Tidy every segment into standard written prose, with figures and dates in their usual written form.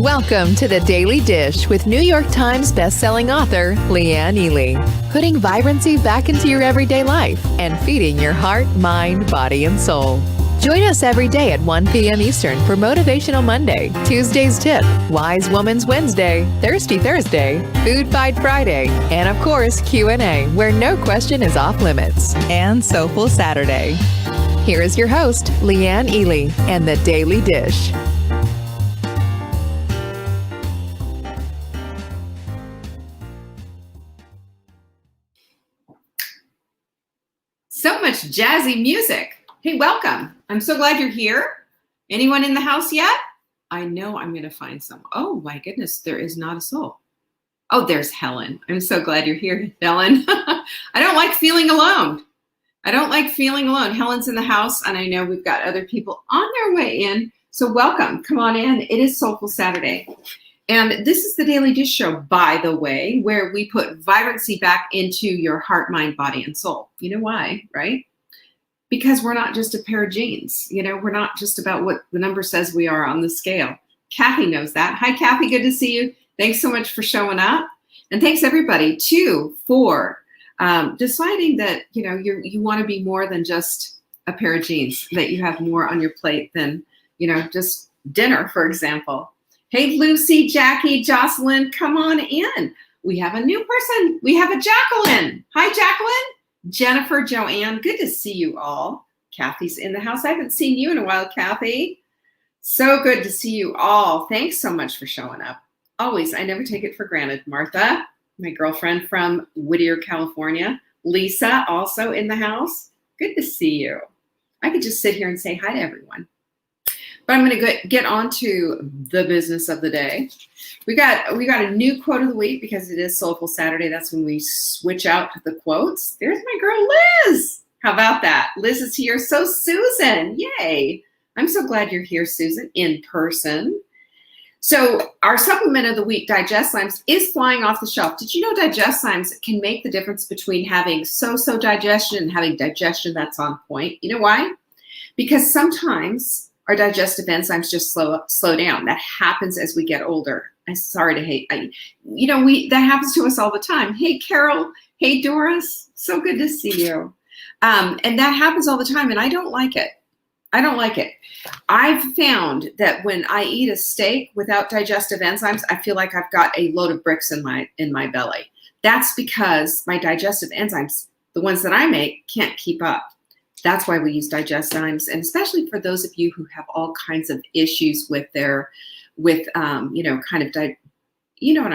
Welcome to The Daily Dish with New York Times bestselling author Leanne Ely. Putting vibrancy back into your everyday life and feeding your heart, mind, body, and soul. Join us every day at 1 p.m. Eastern for Motivational Monday, Tuesday's Tip, Wise Woman's Wednesday, Thirsty Thursday, Food Fight Friday, and of course Q&A, where no question is off limits, and Soulful Saturday. Here is your host, Leanne Ely, and The Daily Dish. So much jazzy music. Hey, welcome. I'm so glad you're here. Anyone in the house yet? I know I'm going to find some. Oh my goodness, there is not a soul. Oh, there's Helen. I'm so glad you're here, Helen. I don't like feeling alone. Helen's in the house, and I know we've got other people on their way in. So welcome. Come on in. It is Soulful Saturday. And this is the Daily Dish Show, by the way, where we put vibrancy back into your heart, mind, body, and soul. You know why, right? Because we're not just a pair of jeans. We're not just about what the number says we are on the scale. Kathy knows that. Hi, Kathy. Good to see you. Thanks so much for showing up. And thanks, everybody, too, for deciding that, you want to be more than just a pair of jeans, that you have more on your plate than, just dinner, for example. Hey, Lucy, Jackie, Jocelyn, come on in. We have a new person. We have a Jacqueline. Hi, Jacqueline. Jennifer, Joanne, good to see you all. Kathy's in the house. I haven't seen you in a while, Kathy. So good to see you all. Thanks so much for showing up. Always, I never take it for granted. Martha, my girlfriend from Whittier, California. Lisa, also in the house. Good to see you. I could just sit here and say hi to everyone. But I'm going to get on to the business of the day. We got a new quote of the week because it is Soulful Saturday. That's when we switch out the quotes. There's my girl, Liz. How about that? Liz is here. So Susan, yay. I'm so glad you're here, Susan, in person. So our supplement of the week, Digestizymes, is flying off the shelf. Did you know Digestizymes can make the difference between having so-so digestion and having digestion that's on point? You know why? Because sometimes our digestive enzymes just slow down. That happens as we get older. I'm sorry to hate. That happens to us all the time. Hey, Carol. Hey, Doris. So good to see you. And that happens all the time, and I don't like it. I've found that when I eat a steak without digestive enzymes, I feel like I've got a load of bricks in my belly. That's because my digestive enzymes, the ones that I make, can't keep up. That's why we use Digestizymes, and especially for those of you who have all kinds of issues with what I'm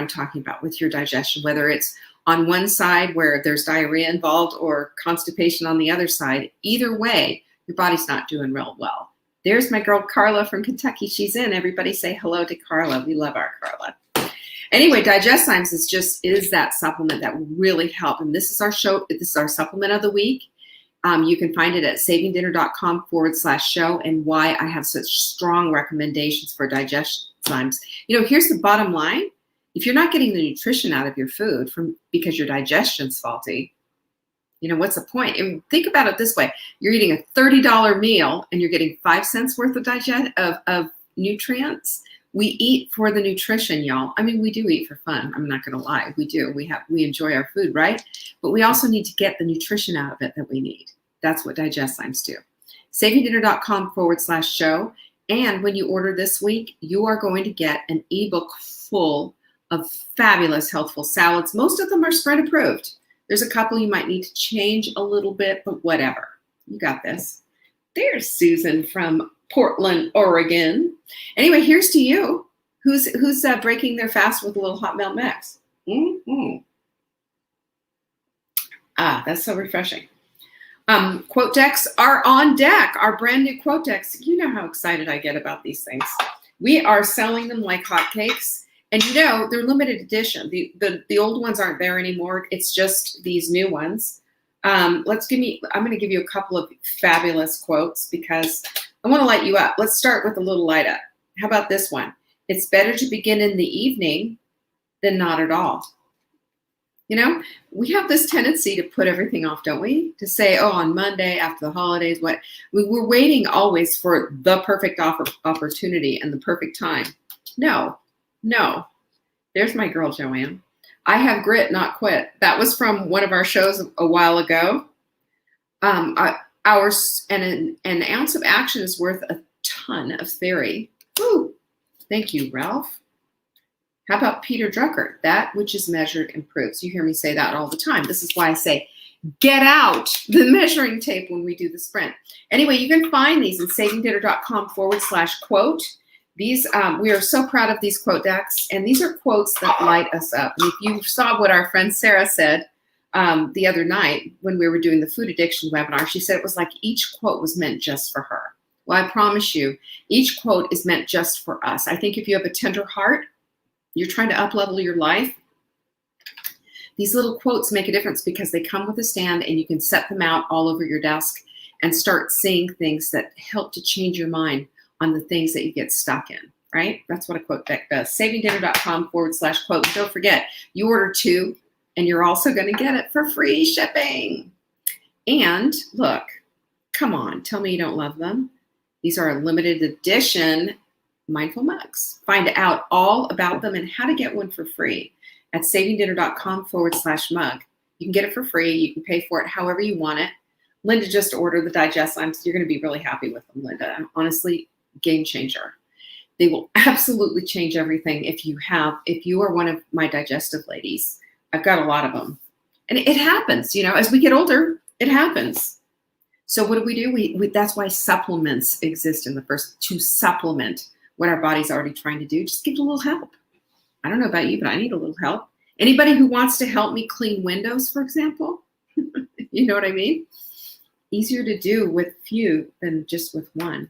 talking about with your digestion, whether it's on one side where there's diarrhea involved or constipation on the other side. Either way, your body's not doing real well. There's my girl Carla from Kentucky. She's in. Everybody say hello to Carla. We love our Carla. Anyway, Digestizymes is that supplement that will really help. And this is our show. This is our supplement of the week. You can find it at savingdinner.com/show, and why I have such strong recommendations for Digestizymes. Here's the bottom line. If you're not getting the nutrition out of your food because your digestion's faulty, what's the point? And think about it this way. You're eating a $30 meal and you're getting 5 cents worth of nutrients. We eat for the nutrition, y'all. I mean, we do eat for fun. I'm not going to lie. We do. We enjoy our food, right? But we also need to get the nutrition out of it that we need. That's what Digestizymes do. savingdinner.com/show. And when you order this week, you are going to get an ebook full of fabulous healthful salads. Most of them are spread approved. There's a couple you might need to change a little bit, but whatever. You got this. There's Susan from Portland, Oregon. Anyway, here's to you. Who's breaking their fast with a little hot melt mix? Mm-hmm. That's so refreshing. Quote decks are on deck. Our brand new quote decks. You know how excited I get about these things. We are selling them like hotcakes, and they're limited edition. The old ones aren't there anymore. It's just these new ones. I'm going to give you a couple of fabulous quotes because I want to light you up. Let's start with a little light up. How about this one? It's better to begin in the evening than not at all. We have this tendency to put everything off, don't we? To say, on Monday after the holidays, we're waiting always for the perfect opportunity and the perfect time. No, No. There's my girl, Joanne. I have grit, not quit. That was from one of our shows a while ago. An ounce of action is worth a ton of theory. Woo. Thank you, Ralph. How about Peter Drucker? That which is measured improves. You hear me say that all the time. This is why I say, get out the measuring tape when we do the sprint. Anyway, you can find these at savingdinner.com/quote. These, we are so proud of these quote decks, and these are quotes that light us up. And if you saw what our friend Sarah said the other night when we were doing the food addiction webinar, she said it was like each quote was meant just for her. Well, I promise you, each quote is meant just for us. I think if you have a tender heart, you're trying to up-level your life, these little quotes make a difference because they come with a stand and you can set them out all over your desk and start seeing things that help to change your mind on the things that you get stuck in, right? That's what a quote deck does. savingdinner.com/quote. Don't forget, you order 2 and you're also going to get it for free shipping. And look, come on, tell me you don't love them. These are a limited edition mindful mugs. Find out all about them and how to get one for free at savingdinner.com/mug. You can get it for free. You can pay for it however you want it. Linda just ordered the digest limes. You're going to be really happy with them, Linda. Honestly, game changer. They will absolutely change everything if you are one of my digestive ladies. I've got a lot of them. And it happens, as we get older, it happens. So what do? We that's why supplements exist in the first, to supplement what our body's already trying to do. Just give it a little help. I don't know about you, but I need a little help. Anybody who wants to help me clean windows, for example, you know what I mean? Easier to do with few than just with one.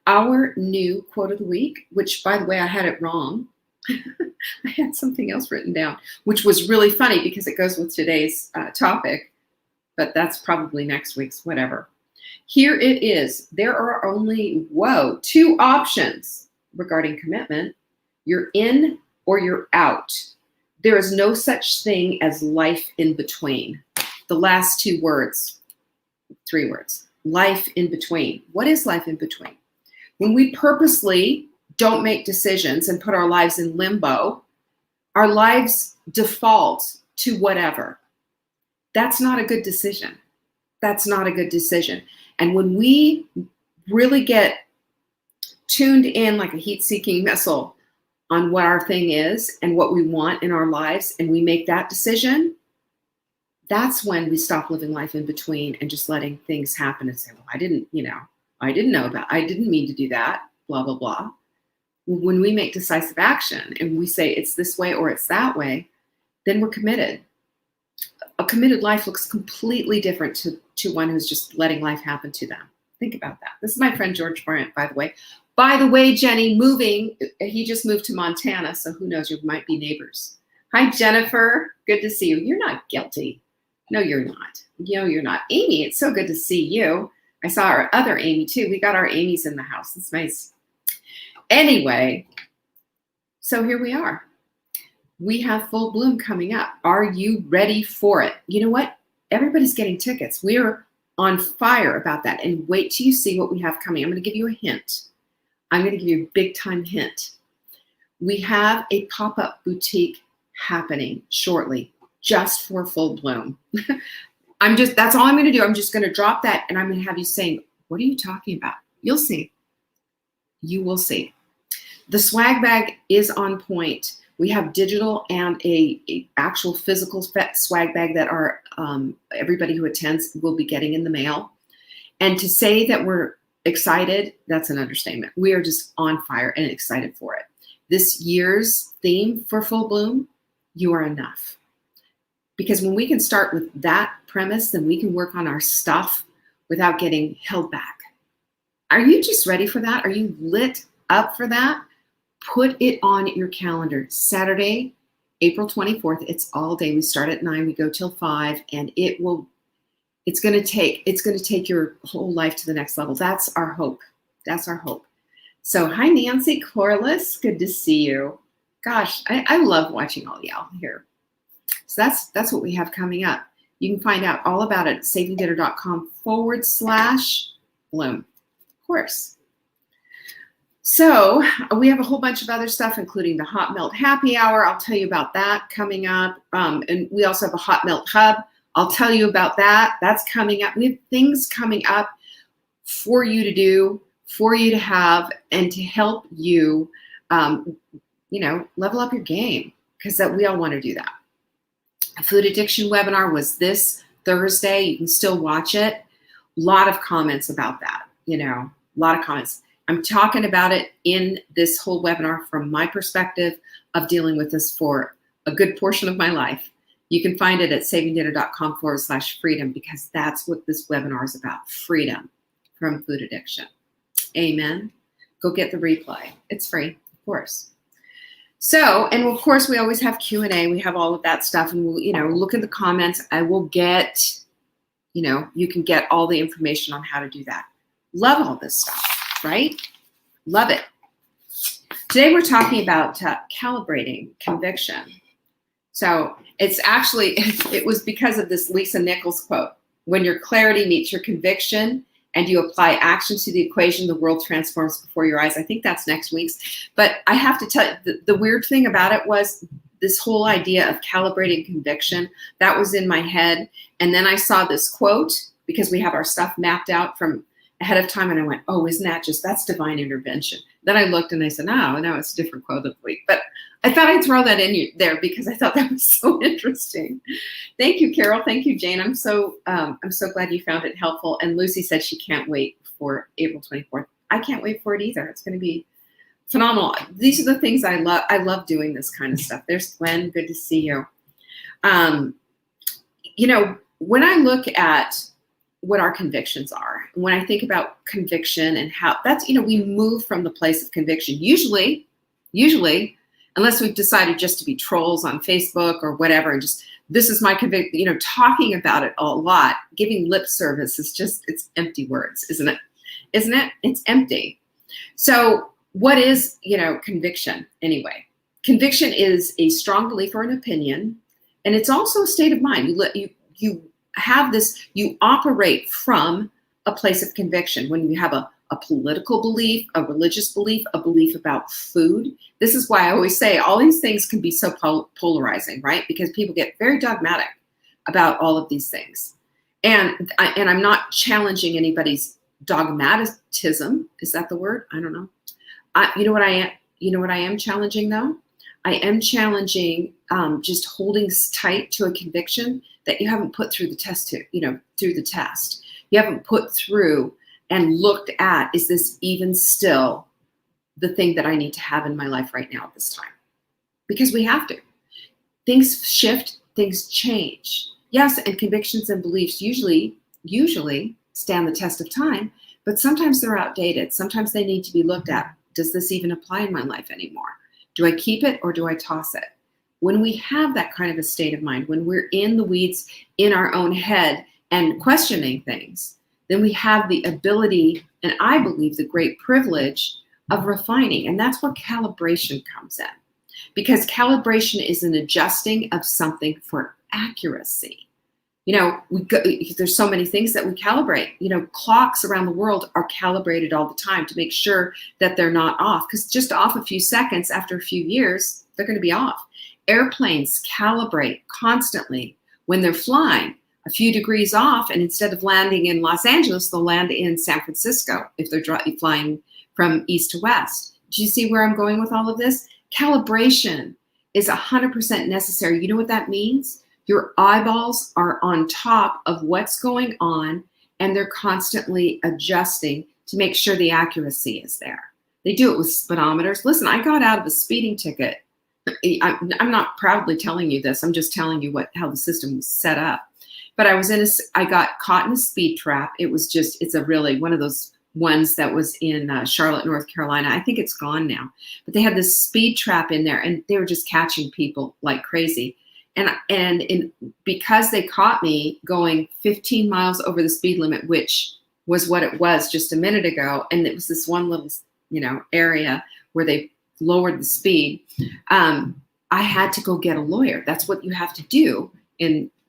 Our new quote of the week, which, by the way, I had it wrong. I had something else written down, which was really funny because it goes with today's topic, but that's probably next week's, whatever. Here it is. There are only, 2 options regarding commitment. You're in or you're out. There is no such thing as life in between. The last 2 words, 3 words, life in between. What is life in between? When we purposely don't make decisions and put our lives in limbo, our lives default to whatever. That's not a good decision. That's not a good decision. And when we really get tuned in like a heat-seeking missile on what our thing is and what we want in our lives, and we make that decision, that's when we stop living life in between and just letting things happen and say, well, I didn't know about, I didn't mean to do that, blah, blah, blah. When we make decisive action and we say it's this way or it's that way, then we're committed. A committed life looks completely different to one who's just letting life happen to them. Think about that. This is my friend George Bryant, by the way. By the way, Jenny, he just moved to Montana, so who knows, you might be neighbors. Hi, Jennifer. Good to see you. You're not guilty. No, you're not. No, you're not. Amy, it's so good to see you. I saw our other Amy, too. We got our Amy's in the house. It's nice. Anyway, so here we are. We have Full Bloom coming up. Are you ready for it? You know what? Everybody's getting tickets. We're on fire about that. And wait till you see what we have coming. I'm going to give you a hint. I'm going to give you a big time hint. We have a pop-up boutique happening shortly just for Full Bloom. That's all I'm going to do. I'm just going to drop that and I'm going to have you saying, what are you talking about? You'll see. You will see. The swag bag is on point. We have digital and a actual physical swag bag that our everybody who attends will be getting in the mail. And to say that we're excited, that's an understatement. We are just on fire and excited for it. This year's theme for Full Bloom, you are enough. Because when we can start with that premise, then we can work on our stuff without getting held back. Are you just ready for that? Are you lit up for that? Put it on your calendar. Saturday, April 24th. It's all day. We start at 9. We go till 5, and it's going to take your whole life to the next level. That's our hope. That's our hope. So, hi, Nancy Corliss. Good to see you. Gosh, I love watching all y'all here. So that's what we have coming up. You can find out all about it at savingdinner.com/bloom. Of course. So we have a whole bunch of other stuff, including the Hot Melt Happy Hour. I'll tell you about that coming up. And we also have a Hot Melt Hub. I'll tell you about that. That's coming up. We have things coming up for you to do, for you to have, and to help you, level up your game, because we all want to do that. A food addiction webinar was this Thursday. You can still watch it. A lot of comments about that, a lot of comments. I'm talking about it in this whole webinar from my perspective of dealing with this for a good portion of my life. You can find it at savingdata.com/freedom, because that's what this webinar is about, freedom from food addiction. Amen. Go get the replay. It's free, of course. So, and of course, we always have Q&A. We have all of that stuff, and we'll, look in the comments. I will get, you can get all the information on how to do that. Love all this stuff. Right? Love it. Today we're talking about calibrating conviction. So it was because of this Lisa Nichols quote. When your clarity meets your conviction and you apply action to the equation, the world transforms before your eyes. I think that's next week's. But I have to tell you, the weird thing about it was this whole idea of calibrating conviction, that was in my head. And then I saw this quote, because we have our stuff mapped out from ahead of time, and I went, oh, isn't that's divine intervention. Then I looked and I said, no, it's a different quote of the week. But I thought I'd throw that in there because I thought that was so interesting. Thank you, Carol. Thank you, Jane. I'm so glad you found it helpful. And Lucy said she can't wait for April 24th. I can't wait for it either. It's going to be phenomenal. These are the things I love. I love doing this kind of stuff. There's Gwen. Good to see you. When I look at what our convictions are, when I think about conviction and how that's, we move from the place of conviction, usually, unless we've decided just to be trolls on Facebook or whatever, and just, this is my conviction, talking about it a lot, giving lip service is just, it's empty words, isn't it? It's empty. So what is, conviction anyway? Conviction is a strong belief or an opinion, and it's also a state of mind. You have this, you operate from a place of conviction. When you have a political belief, a religious belief, a belief about food. This is why I always say all these things can be so polarizing, right? Because people get very dogmatic about all of these things. And I'm not challenging anybody's dogmatism. Is that the word? I don't know. You know what I am challenging though? I am challenging just holding tight to a conviction that you haven't put through the test through the test. You haven't put through and looked at, is this even still the thing that I need to have in my life right now at this time? Because we have to. Things shift, things change. Yes, and convictions and beliefs usually stand the test of time, but sometimes they're outdated. Sometimes they need to be looked at. Does this even apply in my life anymore? Do I keep it or do I toss it? When we have that kind of a state of mind, when we're in the weeds in our own head and questioning things, then we have the ability, and I believe the great privilege of refining. And that's where calibration comes in. Because calibration is an adjusting of something for accuracy. There's so many things that we calibrate. Clocks around the world are calibrated all the time to make sure that they're not off. Because just off a few seconds after a few years, they're going to be off. Airplanes calibrate constantly when they're flying. A few degrees off, and instead of landing in Los Angeles, they'll land in San Francisco if they're flying from east to west. Do you see where I'm going with all of this? Calibration is 100% necessary. You know what that means? Your eyeballs are on top of what's going on, and they're constantly adjusting to make sure the accuracy is there. They do it with speedometers. Listen, I got out of a speeding ticket. I'm not proudly telling you this. I'm just telling you how the system was set up. But I got caught in a speed trap. It's a really one of those ones that was in Charlotte, North Carolina. I think it's gone now. But they had this speed trap in there, and they were just catching people like crazy. And because they caught me going 15 miles over the speed limit, which was what it was just a minute ago, and it was this one little, area where they lowered the speed, I had to go get a lawyer. That's what you have to do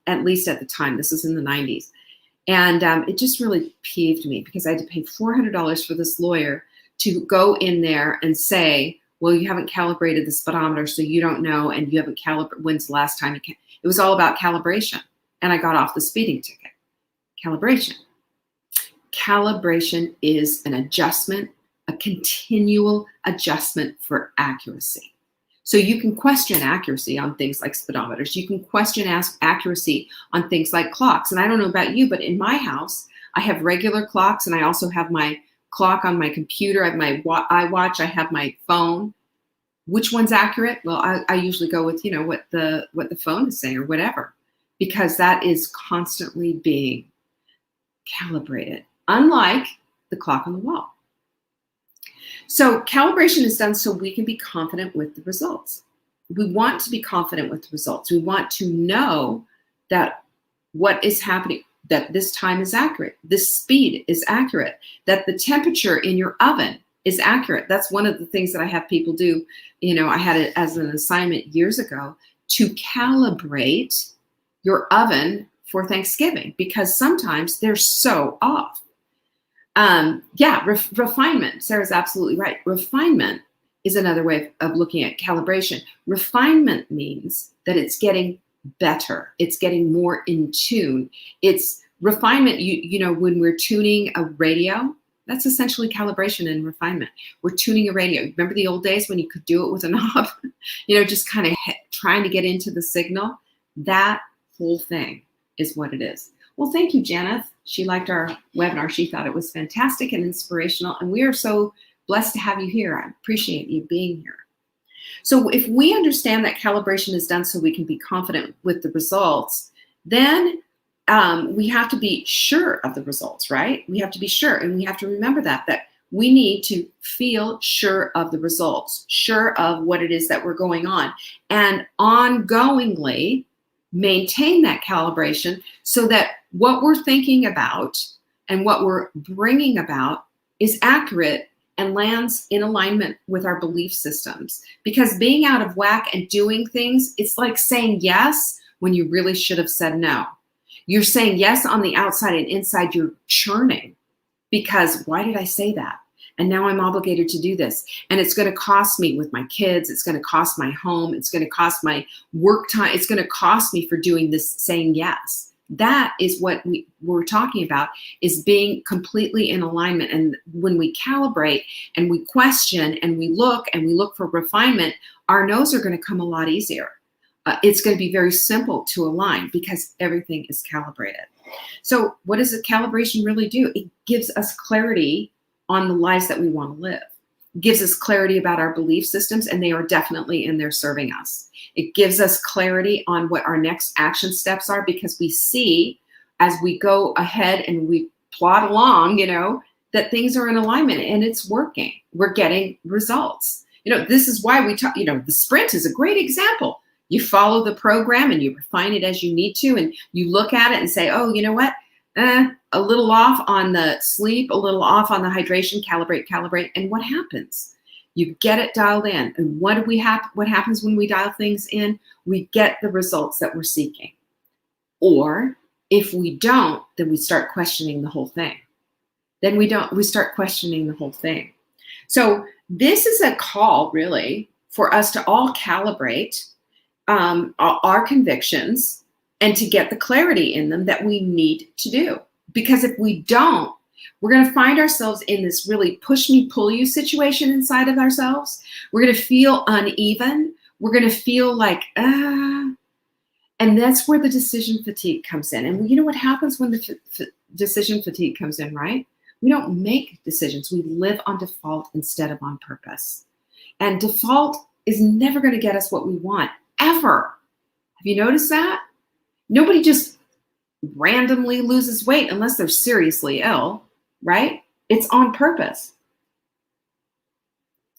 at least at the time. This was in the 90s. And it just really peeved me because I had to pay $400 for this lawyer to go in there and say, well, you haven't calibrated the speedometer, so you don't know, and you haven't calibrated. When's the last time it was all about calibration, and I got off the speeding ticket. Calibration. Calibration is an adjustment, a continual adjustment for accuracy. So you can question accuracy on things like speedometers. You can question accuracy on things like clocks. And I don't know about you, but in my house, I have regular clocks, and I also have my clock on my computer. I have my iWatch. I have my phone. Which one's accurate? Well, I usually go with, what the phone is saying or whatever, because that is constantly being calibrated, unlike the clock on the wall. So calibration is done so we can be confident with the results. We want to be confident with the results. We want to know that what is happening, that this time is accurate, this speed is accurate, that the temperature in your oven is accurate. That's one of the things that I have people do. I had it as an assignment years ago to calibrate your oven for Thanksgiving, because sometimes they're so off. Refinement. Sarah's absolutely right. Refinement is another way of looking at calibration. Refinement means that it's getting better. It's getting more in tune. It's refinement. When we're tuning a radio, that's essentially calibration and refinement. We're tuning a radio. Remember the old days when you could do it with a knob, just kind of trying to get into the signal? That whole thing is what it is. Well, thank you, Janeth. She liked our webinar. She thought it was fantastic and inspirational. And we are so blessed to have you here. I appreciate you being here. So if we understand that calibration is done so we can be confident with the results, then we have to be sure of the results, right? We have to be sure. And we have to remember that we need to feel sure of the results, sure of what it is that we're going on, and ongoingly maintain that calibration so that what we're thinking about and what we're bringing about is accurate and lands in alignment with our belief systems. Because being out of whack and doing things, it's like saying yes when you really should have said no. You're saying yes on the outside, and inside you're churning because why did I say that? And now I'm obligated to do this. And it's going to cost me with my kids. It's going to cost my home. It's going to cost my work time. It's going to cost me for doing this, saying yes. That is what we're talking about, is being completely in alignment. And when we calibrate and we question and we look for refinement, our no's are going to come a lot easier. It's going to be very simple to align because everything is calibrated. So what does the calibration really do? It gives us clarity on the lives that we want to live. It gives us clarity about our belief systems, and they are definitely in there serving us. It gives us clarity on what our next action steps are, because we see as we go ahead and we plod along, that things are in alignment and it's working. We're getting results. This is why we talk, the sprint is a great example. You follow the program and you refine it as you need to, and you look at it and say, oh, you know what? A little off on the sleep, a little off on the hydration, calibrate. And what happens? You get it dialed in. And what happens when we dial things in? We get the results that we're seeking. Or if we don't, then we start questioning the whole thing. We start questioning the whole thing. So this is a call really for us to all calibrate our convictions and to get the clarity in them that we need to do. Because if we don't, we're going to find ourselves in this really push me, pull you situation inside of ourselves. We're going to feel uneven. We're going to feel like, and that's where the decision fatigue comes in. And you know what happens when the decision fatigue comes in, right? We don't make decisions. We live on default instead of on purpose. And default is never going to get us what we want, ever. Have you noticed that? Nobody just randomly loses weight unless they're seriously ill, right? It's on purpose.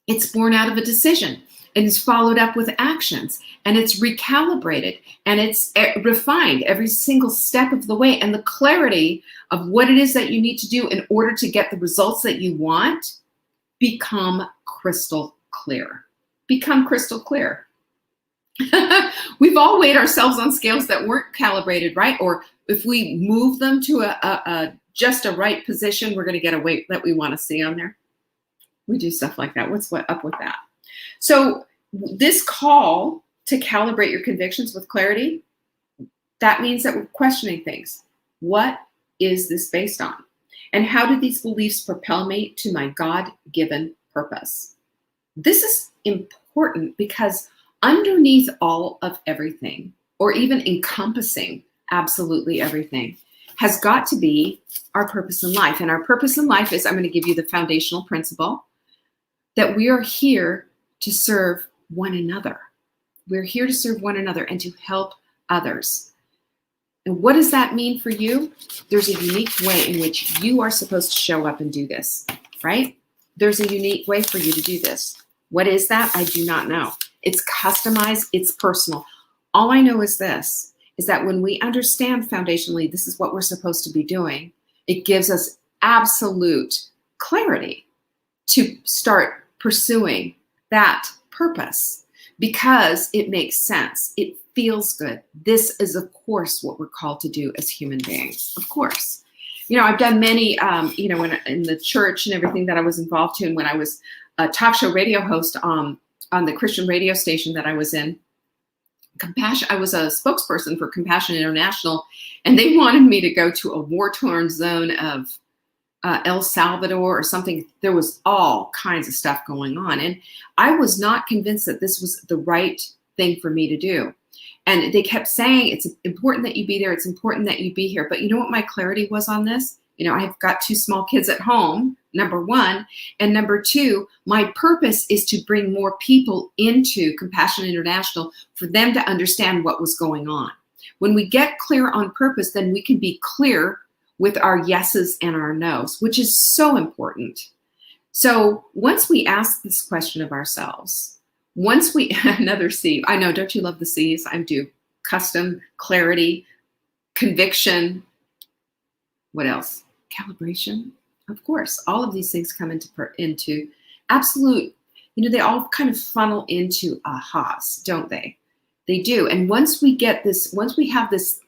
It's born out of a decision, and it's followed up with actions, and it's recalibrated, and it's refined every single step of the way. And the clarity of what it is that you need to do in order to get the results that you want become crystal clear. Become crystal clear. We've all weighed ourselves on scales that weren't calibrated, right? Or if we move them to just a right position, we're going to get a weight that we want to see on there. We do stuff like that. What's up with that? So this call to calibrate your convictions with clarity, that means that we're questioning things. What is this based on? And how do these beliefs propel me to my God-given purpose? This is important because underneath all of everything, or even encompassing absolutely everything, has got to be our purpose in life. And our purpose in life is, I'm going to give you the foundational principle, that we are here to serve one another. We're here to serve one another and to help others. And what does that mean for you? There's a unique way in which you are supposed to show up and do this, right? There's a unique way for you to do this. What is that? I do not know. It's customized, it's personal. All I know is this, is that when we understand foundationally this is what we're supposed to be doing, it gives us absolute clarity to start pursuing that purpose because it makes sense. It feels good. This is, of course, what we're called to do as human beings. Of course. You know, I've done many, in the church and everything that I was involved in when I was a talk show radio host on the Christian radio station that I was in. Compassion. I was a spokesperson for Compassion International, and they wanted me to go to a war-torn zone of El Salvador or something. There was all kinds of stuff going on, and I was not convinced that this was the right thing for me to do. And they kept saying, it's important that you be there. It's important that you be here. But you know what my clarity was on this? You know, I've got 2 small kids at home, number one. And number 2, my purpose is to bring more people into Compassion International for them to understand what was going on. When we get clear on purpose, then we can be clear with our yeses and our nos, which is so important. So once we ask this question of ourselves, once we, another C, I know, don't you love the C's? I do. Custom, clarity, conviction, what else? Calibration, of course. All of these things come into absolute, they all kind of funnel into ahas, don't they? They do. And once we get this, once we have this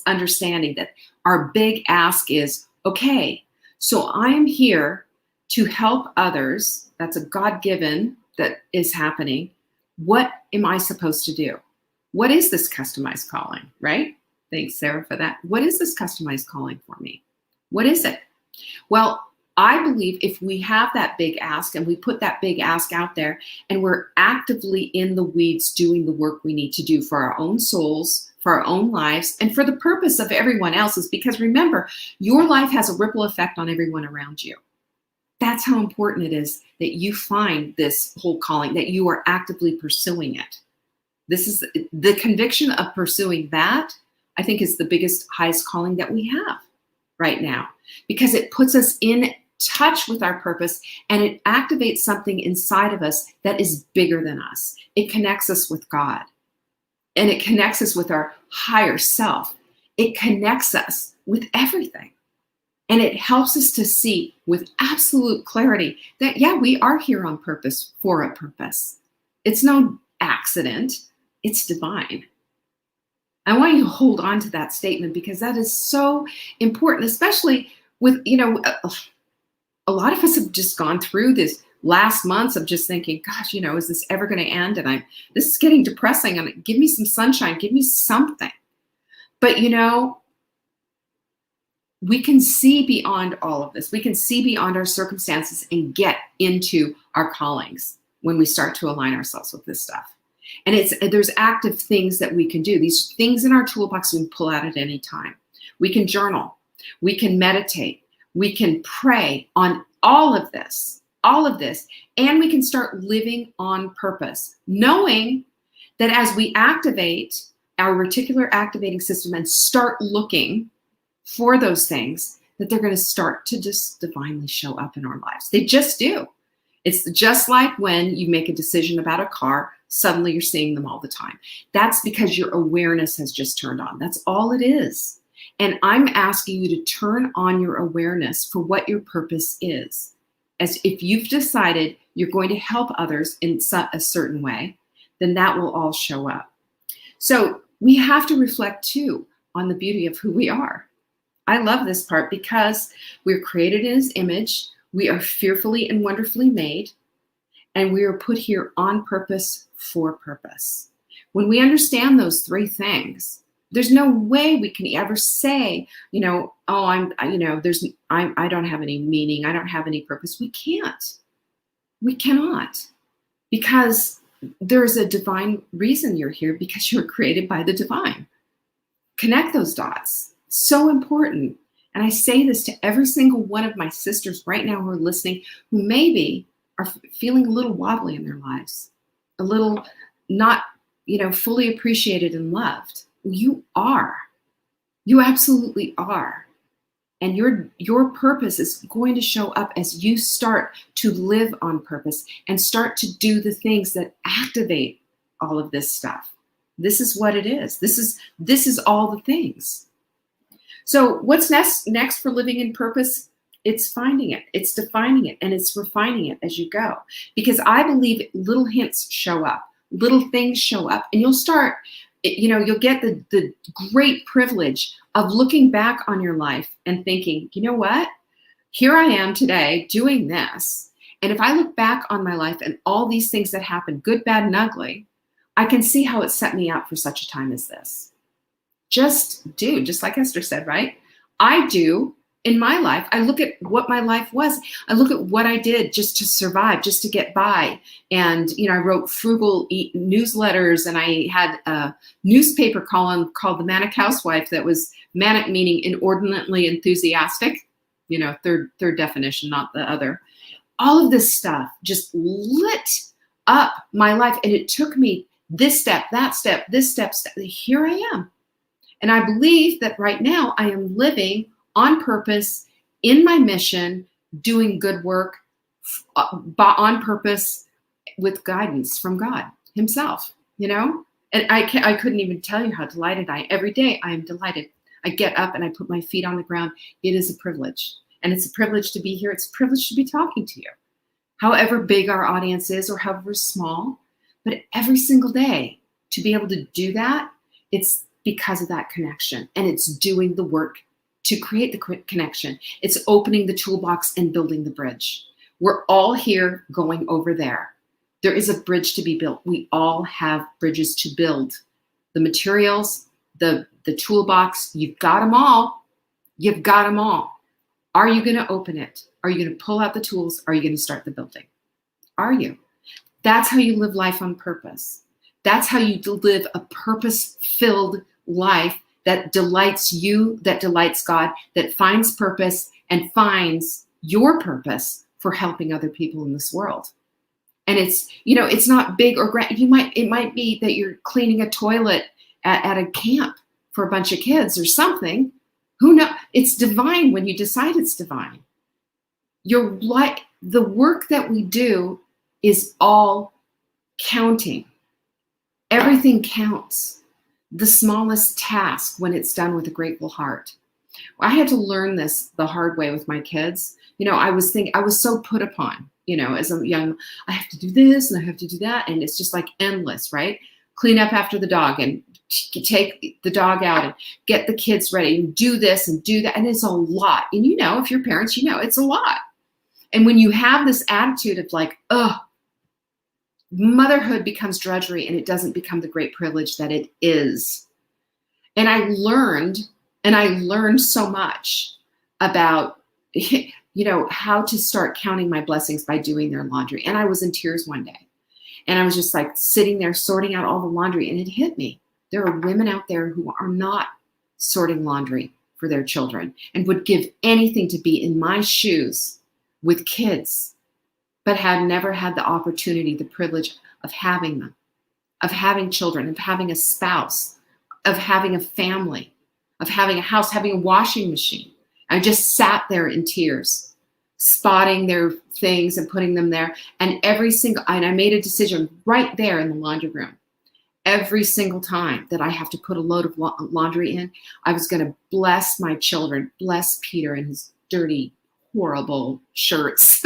understanding that our big ask is, okay, so I am here to help others. That's a God-given that is happening. What am I supposed to do? What is this customized calling, right? Thanks, Sarah, for that. What is this customized calling for me? What is it? Well, I believe if we have that big ask and we put that big ask out there and we're actively in the weeds doing the work we need to do for our own souls, for our own lives, and for the purpose of everyone else's, because remember, your life has a ripple effect on everyone around you. That's how important it is that you find this whole calling, that you are actively pursuing it. This is the conviction of pursuing that, I think, is the biggest, highest calling that we have right now, because it puts us in touch with our purpose and it activates something inside of us that is bigger than us. It connects us with God and it connects us with our higher self. It connects us with everything. And it helps us to see with absolute clarity that, yeah, we are here on purpose for a purpose. It's no accident. It's divine. I want you to hold on to that statement because that is so important, especially with, a lot of us have just gone through this last months of just thinking, gosh, is this ever going to end? And this is getting depressing. And give me some sunshine. Give me something. But, we can see beyond all of this. We can see beyond our circumstances and get into our callings when we start to align ourselves with this stuff. And there's active things that we can do. These things in our toolbox we can pull out at any time. We can journal. We can meditate. We can pray on all of this, and we can start living on purpose, knowing that as we activate our reticular activating system and start looking for those things, that they're going to start to just divinely show up in our lives. They just do. It's just like when you make a decision about a car, suddenly you're seeing them all the time. That's because your awareness has just turned on. That's all it is. And I'm asking you to turn on your awareness for what your purpose is. As if you've decided you're going to help others in a certain way, then that will all show up. So we have to reflect too on the beauty of who we are. I love this part because we're created in His image. We are fearfully and wonderfully made, and we are put here on purpose for purpose. When we understand those three things, there's no way we can ever say, oh, I don't have any meaning. I don't have any purpose. We can't. We cannot, because there's a divine reason you're here, because you were created by the divine. Connect those dots. So important. And I say this to every single one of my sisters right now who are listening, who maybe are feeling a little wobbly in their lives, a little not, fully appreciated and loved. You are. You absolutely are. And your purpose is going to show up as you start to live on purpose and start to do the things that activate all of this stuff. This is what it is. This is all the things. So what's next for living in purpose? It's finding it, it's defining it, and it's refining it as you go. Because I believe little hints show up, little things show up, and you'll start, you'll get the great privilege of looking back on your life and thinking, you know what? Here I am today doing this. And if I look back on my life and all these things that happened, good, bad, and ugly, I can see how it set me up for such a time as this. Just like Esther said, right? I do in my life. I look at what my life was. I look at what I did just to survive, just to get by. And, I wrote frugal newsletters, and I had a newspaper column called The Manic Housewife that was manic meaning inordinately enthusiastic, third definition, not the other. All of this stuff just lit up my life. And it took me this step, that step, this step. Here I am. And I believe that right now I am living on purpose, in my mission, doing good work on purpose with guidance from God himself, And I couldn't even tell you how delighted I am. Every day I am delighted. I get up and I put my feet on the ground. It is a privilege. And it's a privilege to be here. It's a privilege to be talking to you. However big our audience is or however small, but every single day to be able to do that, it's because of that connection, and it's doing the work to create the connection. It's opening the toolbox and building the bridge. We're all here going over there. There is a bridge to be built. We all have bridges to build. The materials, the toolbox, you've got them all. You've got them all. Are you going to open it? Are you going to pull out the tools? Are you going to start the building? Are you? That's how you live life on purpose. That's how you live a purpose-filled life that delights you, that delights God, that finds purpose and finds your purpose for helping other people in this world. And it's, it's not big or grand. It might be that you're cleaning a toilet at a camp for a bunch of kids or something. Who knows? It's divine when you decide it's divine. The work that we do is all counting. Everything counts. The smallest task when it's done with a grateful heart. I had to learn this the hard way with my kids. I was so put upon, as a young, I have to do this and I have to do that. And it's just like endless, right? Clean up after the dog and take the dog out and get the kids ready and do this and do that. And it's a lot. And if you're parents, it's a lot. And when you have this attitude of like, motherhood becomes drudgery and it doesn't become the great privilege that it is. And I learned so much about, how to start counting my blessings by doing their laundry. And I was in tears one day. And I was just like sitting there sorting out all the laundry, and it hit me. There are women out there who are not sorting laundry for their children and would give anything to be in my shoes with kids, but had never had the opportunity, the privilege of having them, of having children, of having a spouse, of having a family, of having a house, having a washing machine. I just sat there in tears, spotting their things and putting them there. And I made a decision right there in the laundry room. Every single time that I have to put a load of laundry in, I was going to bless my children, bless Peter and his dirty, horrible shirts.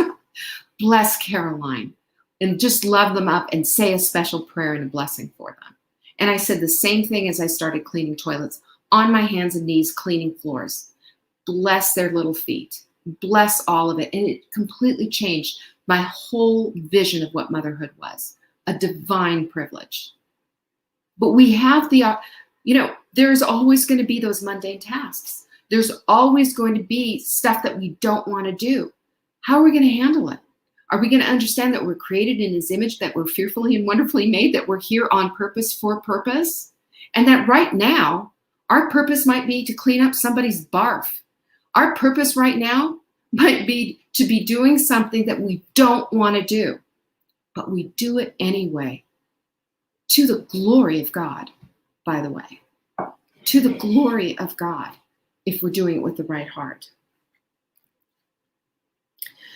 Bless Caroline, and just love them up and say a special prayer and a blessing for them. And I said the same thing as I started cleaning toilets, on my hands and knees, cleaning floors. Bless their little feet. bless all of it. And it completely changed my whole vision of what motherhood was, a divine privilege. But we have there's always going to be those mundane tasks. There's always going to be stuff that we don't want to do. How are we going to handle it? Are we going to understand that we're created in his image, that we're fearfully and wonderfully made, that we're here on purpose for purpose? And that right now, our purpose might be to clean up somebody's barf. Our purpose right now might be to be doing something that we don't want to do, but we do it anyway, to the glory of God, by the way, to the glory of God, if we're doing it with the right heart.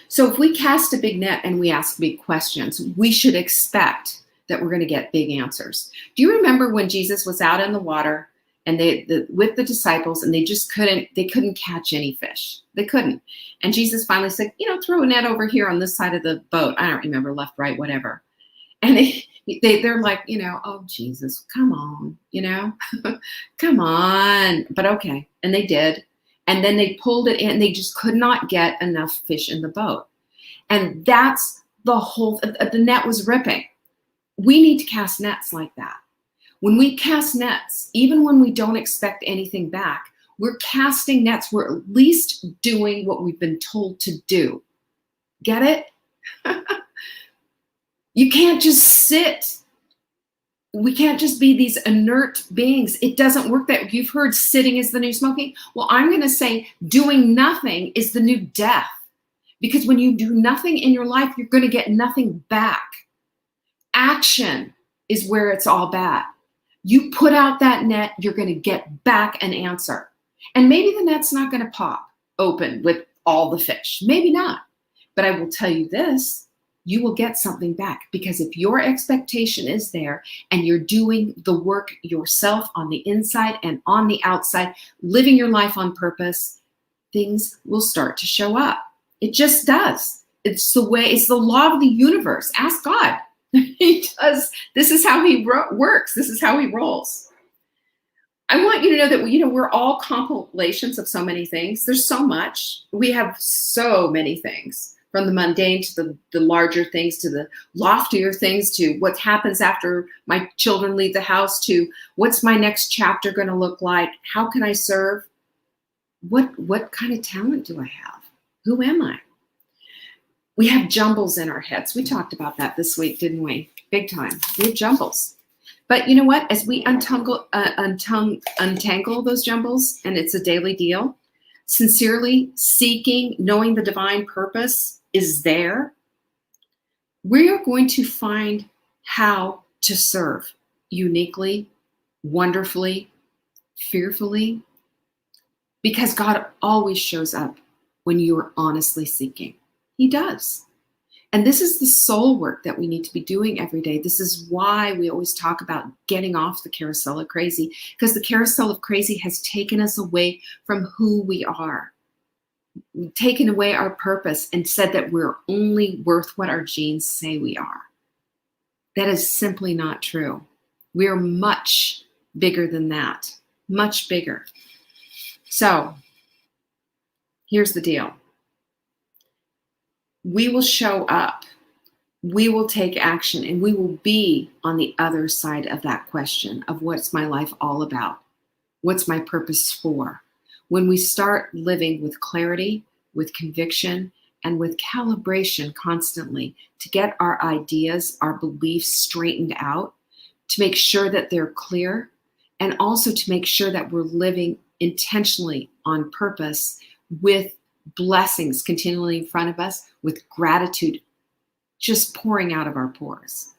So if we cast a big net and we ask big questions, we should expect that we're going to get big answers. Do you remember when Jesus was out in the water and with the disciples, and they couldn't catch any fish? They couldn't. And Jesus finally said, throw a net over here on this side of the boat. I don't remember, left, right, whatever. And they're like, oh, Jesus, come on, come on. But okay. And they did. And then they pulled it in. They just could not get enough fish in the boat. And that's the net was ripping. We need to cast nets like that. When we cast nets, even when we don't expect anything back, we're casting nets. We're at least doing what we've been told to do. Get it? You can't just sit. We can't just be these inert beings. It doesn't work that. You've heard sitting is the new smoking. Well, I'm going to say doing nothing is the new death. Because when you do nothing in your life, you're going to get nothing back. Action is where it's all bad. You put out that net, you're going to get back an answer. And maybe the net's not going to pop open with all the fish. Maybe not. But I will tell you this. You will get something back, because if your expectation is there and you're doing the work yourself on the inside and on the outside, living your life on purpose, things will start to show up. It just does. It's the law of the universe. Ask God. He does. This is how he works. This is how he rolls. I want you to know that, we're all compilations of so many things. There's so much. We have so many things. From the mundane to the larger things, to the loftier things, to what happens after my children leave the house, to what's my next chapter going to look like? How can I serve? What kind of talent do I have? Who am I? We have jumbles in our heads. We talked about that this week, didn't we? Big time. We have jumbles. But you know what? As we untangle those jumbles, and it's a daily deal, sincerely seeking, knowing the divine purpose is there, we are going to find how to serve uniquely, wonderfully, fearfully, because God always shows up when you are honestly seeking. He does. And this is the soul work that we need to be doing every day. This is why we always talk about getting off the carousel of crazy, because the carousel of crazy has taken us away from who we are. We've taken away our purpose and said that we're only worth what our genes say we are. That is simply not true. We are much bigger than that, much bigger. So here's the deal. We will show up, we will take action, and we will be on the other side of that question of what's my life all about? What's my purpose for? When we start living with clarity, with conviction, and with calibration constantly to get our ideas, our beliefs straightened out, to make sure that they're clear, and also to make sure that we're living intentionally on purpose with blessings continually in front of us, with gratitude just pouring out of our pores.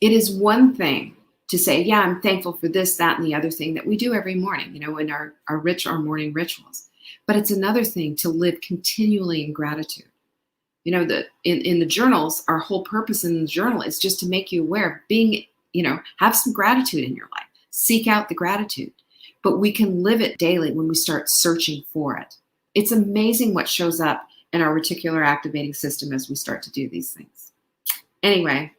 It is one thing to say, yeah, I'm thankful for this, that, and the other thing that we do every morning, in our morning rituals. But it's another thing to live continually in gratitude. In the journals, our whole purpose in the journal is just to make you aware of being, have some gratitude in your life. Seek out the gratitude. But we can live it daily when we start searching for it. It's amazing what shows up in our reticular activating system as we start to do these things. Anyway,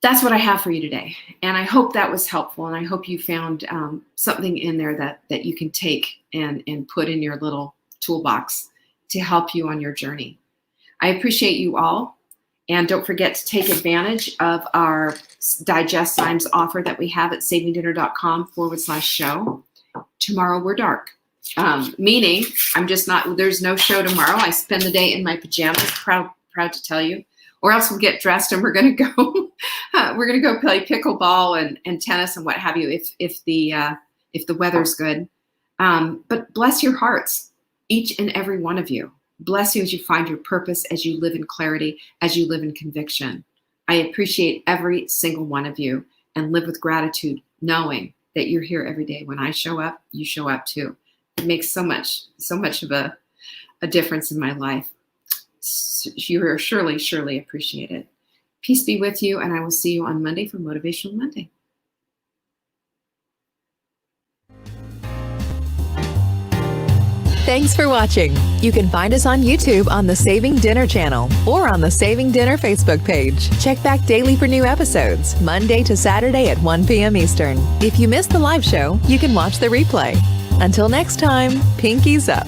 that's what I have for you today. And I hope that was helpful. And I hope you found something in there that you can take and put in your little toolbox to help you on your journey. I appreciate you all. And don't forget to take advantage of our Digest Times offer that we have at savingdinner.com/show. Tomorrow we're dark. Meaning there's no show tomorrow. I spend the day in my pajamas, proud to tell you, or else we'll get dressed and we're going to go, play pickleball and tennis and what have you, if the weather's good. But bless your hearts, each and every one of you. Bless you as you find your purpose, as you live in clarity, as you live in conviction. I appreciate every single one of you and live with gratitude, knowing that you're here every day. When I show up, you show up too. It makes so much of a difference in my life. You are surely appreciated. Peace be with you, and I will see you on Monday for Motivational Monday. Thanks for watching. You can find us on YouTube on the Saving Dinner channel or on the Saving Dinner Facebook page. Check back daily for new episodes, Monday to Saturday at 1 p.m. Eastern. If you missed the live show, you can watch the replay. Until next time, pinkies up.